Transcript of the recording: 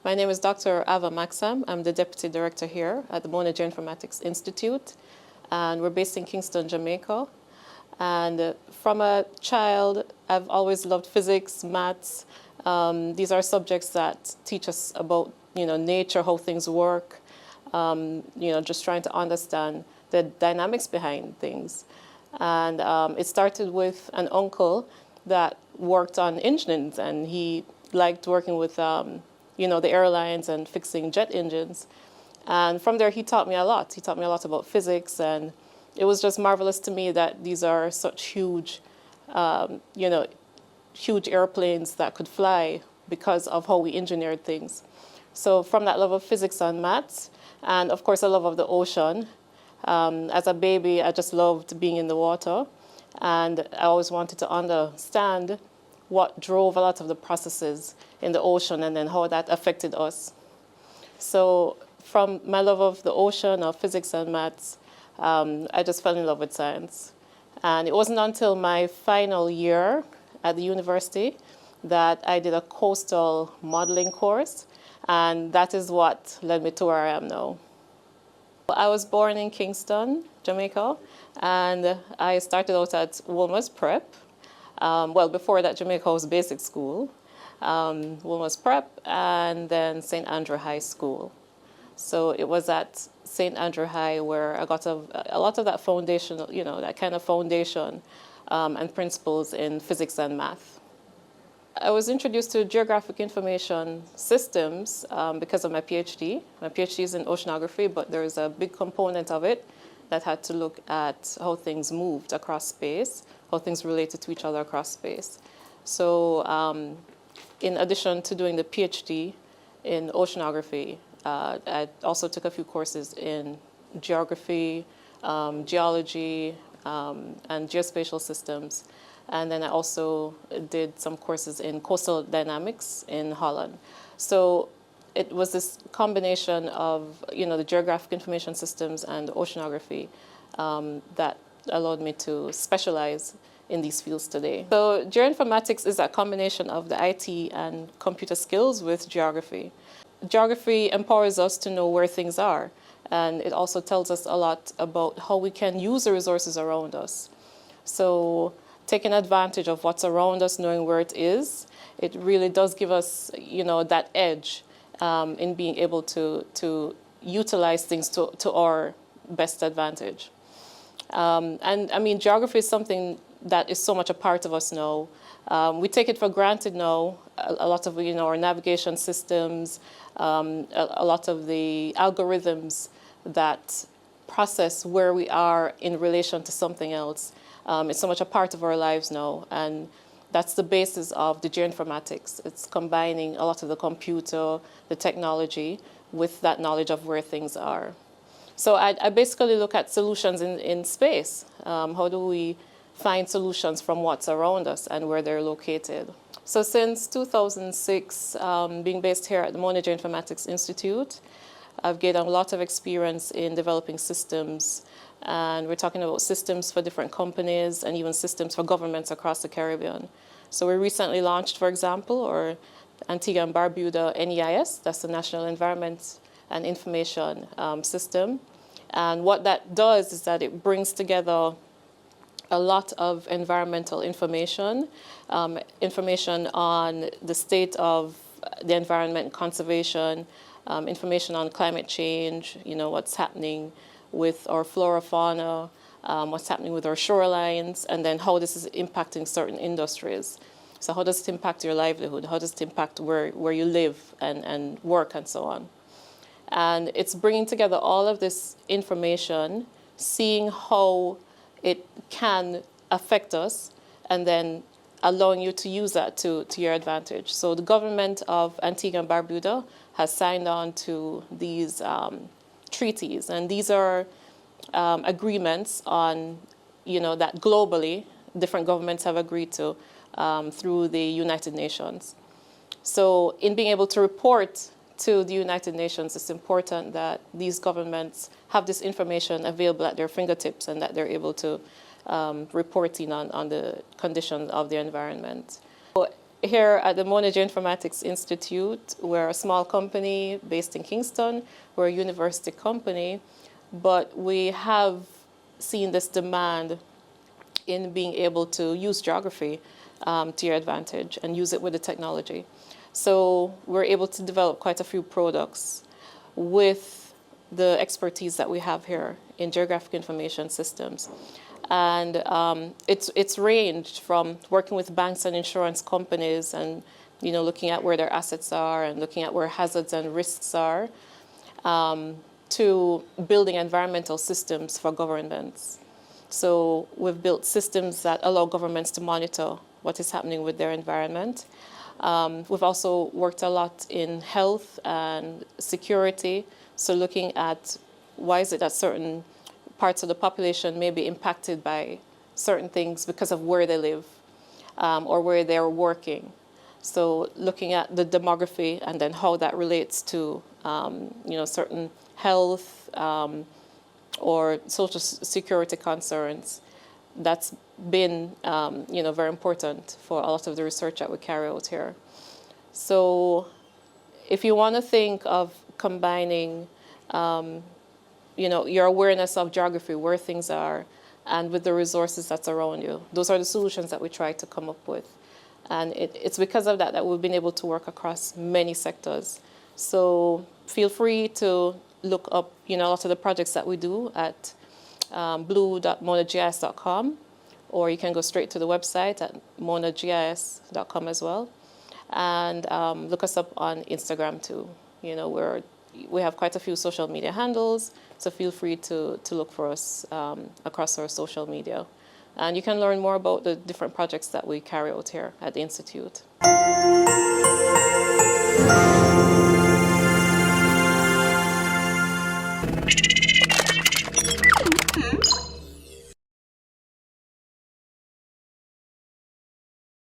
My name is Dr. Ava Maxam. I'm the Deputy Director here at the Mona Geoinformatics Institute, and we're based in Kingston, Jamaica. And from a child, I've always loved physics, maths. These are subjects that teach us about, nature, how things work, just trying to understand the dynamics behind things. And it started with an uncle that worked on engines, and he liked working with the airlines and fixing jet engines. And from there, he taught me a lot. He taught me a lot about physics, and it was just marvelous to me that these are such huge, huge airplanes that could fly because of how we engineered things. So from that love of physics and maths, and of course a love of the ocean, as a baby, I just loved being in the water, and I always wanted to understand what drove a lot of the processes in the ocean and then how that affected us. So from my love of the ocean, of physics and maths, I just fell in love with science. And it wasn't until my final year at the university that I did a coastal modeling course, and that is what led me to where I am now. I was born in Kingston, Jamaica, and I started out at Wolmer's Prep. Before that, Jamaica was basic school, Wolmer's Prep, and then St. Andrew High School. So it was at St. Andrew High where I got a lot of that foundation, that kind of foundation and principles in physics and math. I was introduced to geographic information systems because of my PhD. My PhD is in oceanography, but there is a big component of it that had to look at how things moved across space, how things related to each other across space. So in addition to doing the PhD in oceanography, I also took a few courses in geography, geology, and geospatial systems. And then I also did some courses in coastal dynamics in Holland. So it was this combination of, the geographic information systems and oceanography that allowed me to specialize in these fields today. So geoinformatics is a combination of the IT and computer skills with geography. Geography empowers us to know where things are, and it also tells us a lot about how we can use the resources around us. So taking advantage of what's around us, knowing where it is, it really does give us, that edge in being able to utilize things to our best advantage. And I mean, geography is something that is so much a part of us now. We take it for granted now. A lot of our navigation systems, a lot of the algorithms that process where we are in relation to something else. It's so much a part of our lives now, and that's the basis of the geoinformatics. It's combining a lot of the computer, the technology, with that knowledge of where things are. So I basically look at solutions in space. How do we find solutions from what's around us and where they're located? So since 2006, being based here at the Mona Geoinformatics Institute, I've gained a lot of experience in developing systems. And we're talking about systems for different companies and even systems for governments across the Caribbean. So we recently launched, for example, our Antigua and Barbuda NEIS, that's the National Environment and Information System. And what that does is that it brings together a lot of environmental information, information on the state of the environment and conservation, information on climate change, what's happening with our flora, fauna, what's happening with our shorelines, and then how this is impacting certain industries. So how does it impact your livelihood? How does it impact where you live and work and so on? And it's bringing together all of this information, seeing how it can affect us, and then allowing you to use that to your advantage. So the government of Antigua and Barbuda has signed on to these treaties, and these are agreements on, that globally different governments have agreed to through the United Nations. So in being able to report to the United Nations, it's important that these governments have this information available at their fingertips and that they're able to report in on the condition of the environment. So here at the Mona Geoinformatics Institute, we're a small company based in Kingston. We're a university company, but we have seen this demand in being able to use geography to your advantage and use it with the technology. So we're able to develop quite a few products with the expertise that we have here in geographic information systems. And it's ranged from working with banks and insurance companies and looking at where their assets are and looking at where hazards and risks are, to building environmental systems for governments. So we've built systems that allow governments to monitor what is happening with their environment. We've also worked a lot in health and security, so looking at why is it that certain parts of the population may be impacted by certain things because of where they live or where they're working. So looking at the demography and then how that relates to certain health or social security concerns. That's been very important for a lot of the research that we carry out here. So if you want to think of combining your awareness of geography, where things are, and with the resources that's around you, those are the solutions that we try to come up with. And it's because of that we've been able to work across many sectors. So feel free to look up a lot of the projects that we do at blue.monagis.com, or you can go straight to the website at monagis.com as well. And look us up on Instagram too. We have quite a few social media handles, so feel free to look for us across our social media. And you can learn more about the different projects that we carry out here at the Institute.